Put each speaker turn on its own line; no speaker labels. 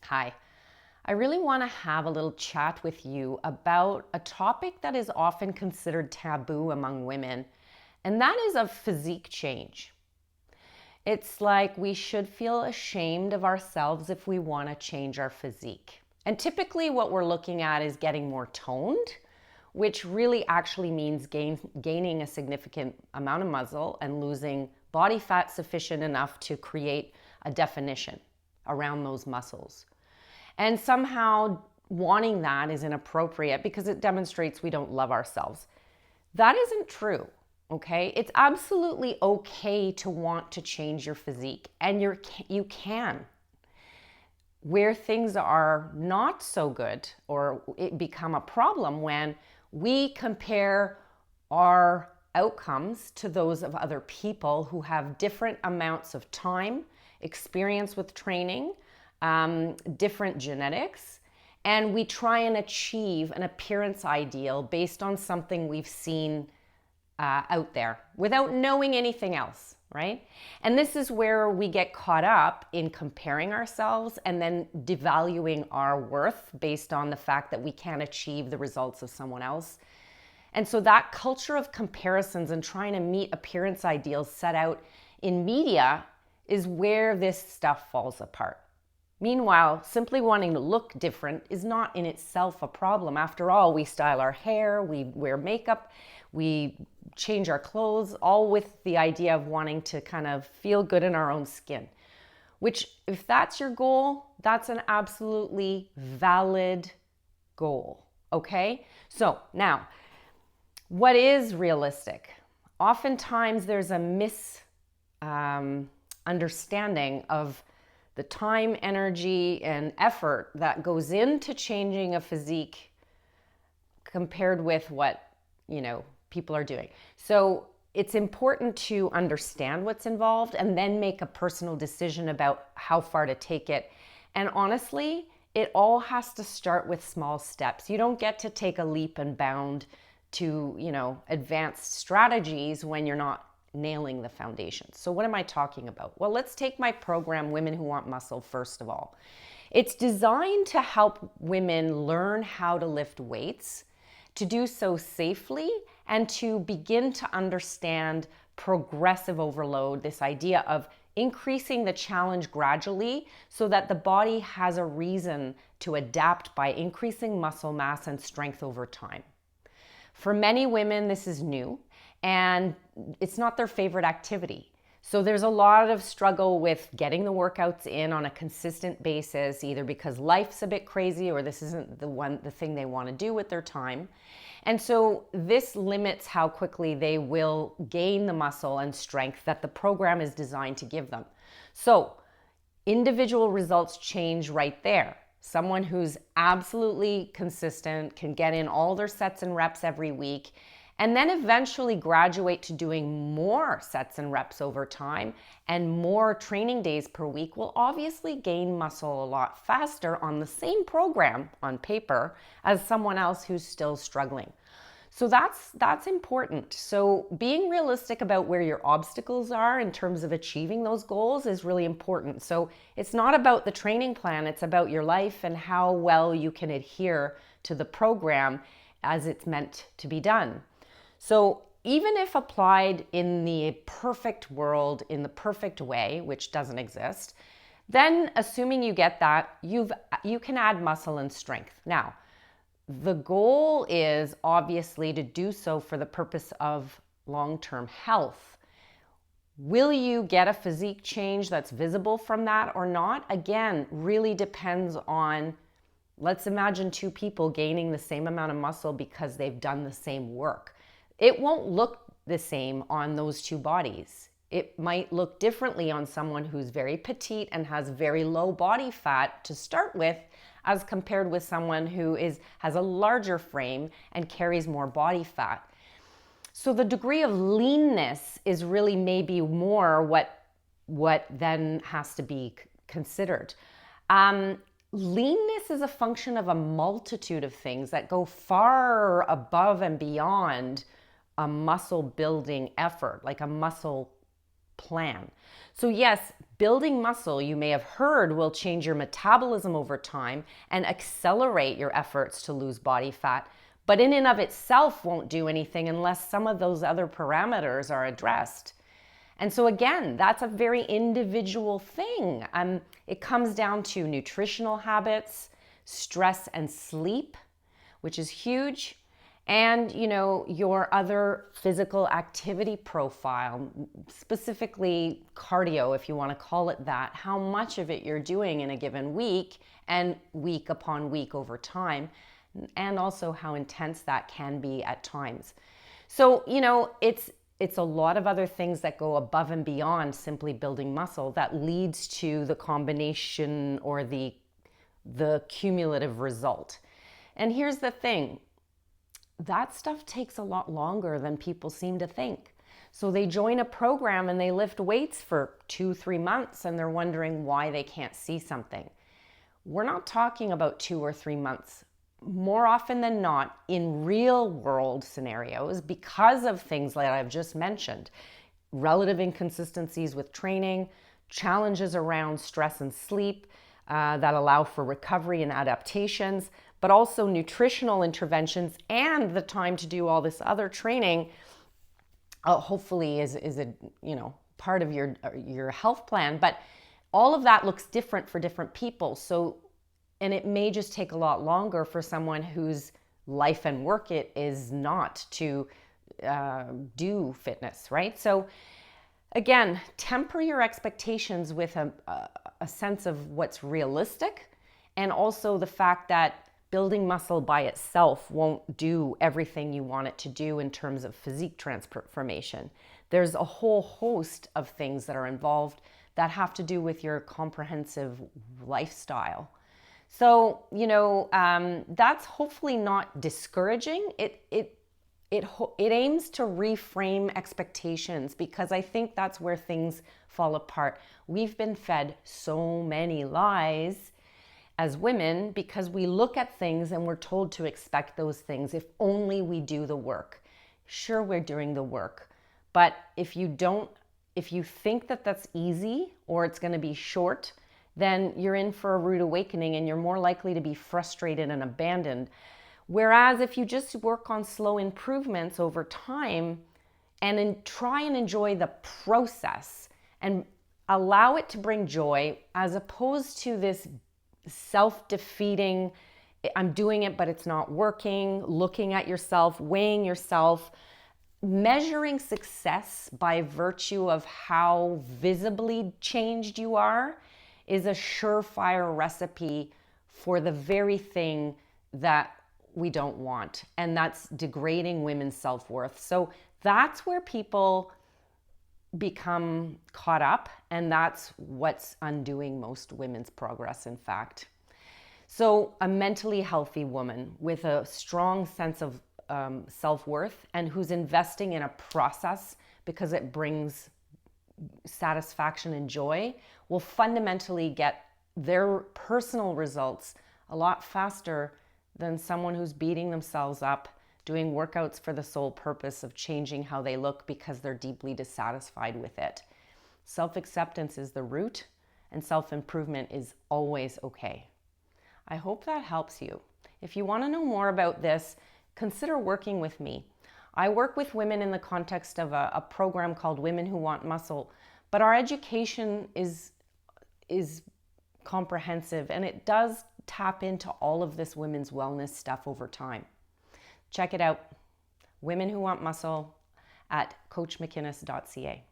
Hi. I really want to have a little chat with you about a topic that is often considered taboo among women, and that is of physique change. It's like we should feel ashamed of ourselves if we want to change our physique. And typically what we're looking at is getting more toned, which really actually means gaining a significant amount of muscle and losing body fat sufficient enough to create a definition around those muscles. And somehow wanting that is inappropriate because it demonstrates we don't love ourselves. That isn't true, okay? It's absolutely okay to want to change your physique, and you can. Where things are not so good or it become a problem when we compare our outcomes to those of other people who have different amounts of time, experience with training, different genetics, and we try and achieve an appearance ideal based on something we've seen out there without knowing anything else, right? And this is where we get caught up in comparing ourselves and then devaluing our worth based on the fact that we can't achieve the results of someone else. And so that culture of comparisons and trying to meet appearance ideals set out in media is where this stuff falls apart. Meanwhile, simply wanting to look different is not in itself a problem. After all, we style our hair, we wear makeup, we change our clothes, all with the idea of wanting to kind of feel good in our own skin. Which, if that's your goal, that's an absolutely valid goal, okay? So now, what is realistic? Oftentimes there's a misunderstanding of the time, energy, and effort that goes into changing a physique compared with what, people are doing. So it's important to understand what's involved and then make a personal decision about how far to take it. And honestly, it all has to start with small steps. You don't get to take a leap and bound to, advanced strategies when you're not nailing the foundation. So what am I talking about? Well, let's take my program, Women Who Want Muscle, first of all. It's designed to help women learn how to lift weights, to do so safely, and to begin to understand progressive overload, this idea of increasing the challenge gradually so that the body has a reason to adapt by increasing muscle mass and strength over time. For many women, this is new and it's not their favorite activity. So there's a lot of struggle with getting the workouts in on a consistent basis, either because life's a bit crazy or this isn't the thing they want to do with their time. And so this limits how quickly they will gain the muscle and strength that the program is designed to give them. So individual results change right there. Someone who's absolutely consistent can get in all their sets and reps every week and then eventually graduate to doing more sets and reps over time and more training days per week will obviously gain muscle a lot faster on the same program on paper as someone else who's still struggling. So that's important. So being realistic about where your obstacles are in terms of achieving those goals is really important. So it's not about the training plan, it's about your life and how well you can adhere to the program as it's meant to be done. So even if applied in the perfect world, in the perfect way, which doesn't exist, then assuming you get that, you can add muscle and strength. Now, the goal is obviously to do so for the purpose of long-term health. Will you get a physique change that's visible from that or not? Again, really depends on, let's imagine two people gaining the same amount of muscle because they've done the same work. It won't look the same on those two bodies. It might look differently on someone who's very petite and has very low body fat to start with as compared with someone who has a larger frame and carries more body fat. So the degree of leanness is really maybe more what then has to be considered. Leanness is a function of a multitude of things that go far above and beyond a muscle building effort, like a muscle plan. So yes, Building muscle, you may have heard, will change your metabolism over time and accelerate your efforts to lose body fat, but in and of itself won't do anything unless some of those other parameters are addressed. And so again, that's a very individual thing. It comes down to nutritional habits, stress and sleep, which is huge, and your other physical activity profile, specifically cardio, if you want to call it that, how much of it you're doing in a given week and week upon week over time, and also how intense that can be at times. So, it's a lot of other things that go above and beyond simply building muscle that leads to the combination or the cumulative result. And here's the thing, that stuff takes a lot longer than people seem to think. So they join a program and they lift weights for 2-3 months and they're wondering why they can't see something. We're not talking about 2 or 3 months. More often than not, in real world scenarios, because of things like I've just mentioned, relative inconsistencies with training, challenges around stress and sleep that allow for recovery and adaptations, but also nutritional interventions and the time to do all this other training, hopefully is a part of your health plan. But all of that looks different for different people. So, and it may just take a lot longer for someone whose life and work it is not to do fitness, right? So again, temper your expectations with a sense of what's realistic, and also the fact that building muscle by itself won't do everything you want it to do in terms of physique transformation. There's a whole host of things that are involved that have to do with your comprehensive lifestyle. So, that's hopefully not discouraging. It aims to reframe expectations, because I think that's where things fall apart. We've been fed so many lies as women because we look at things and we're told to expect those things if only we do the work. Sure, we're doing the work, but if you think that that's easy or it's going to be short, then you're in for a rude awakening and you're more likely to be frustrated and abandoned. Whereas if you just work on slow improvements over time and try and enjoy the process and allow it to bring joy, as opposed to this self-defeating, I'm doing it but it's not working, looking at yourself, weighing yourself, measuring success by virtue of how visibly changed you are, is a surefire recipe for the very thing that we don't want, and that's degrading women's self-worth. So that's where people become caught up, and that's what's undoing most women's progress, in fact. So a mentally healthy woman with a strong sense of self-worth and who's investing in a process because it brings satisfaction and joy will fundamentally get their personal results a lot faster than someone who's beating themselves up, doing workouts for the sole purpose of changing how they look because they're deeply dissatisfied with it. Self-acceptance is the root, and self-improvement is always okay. I hope that helps you. If you want to know more about this, consider working with me. I work with women in the context of a program called Women Who Want Muscle, but our education is comprehensive, and it does tap into all of this women's wellness stuff over time. Check it out, Women Who Want Muscle at coachmckinnis.ca.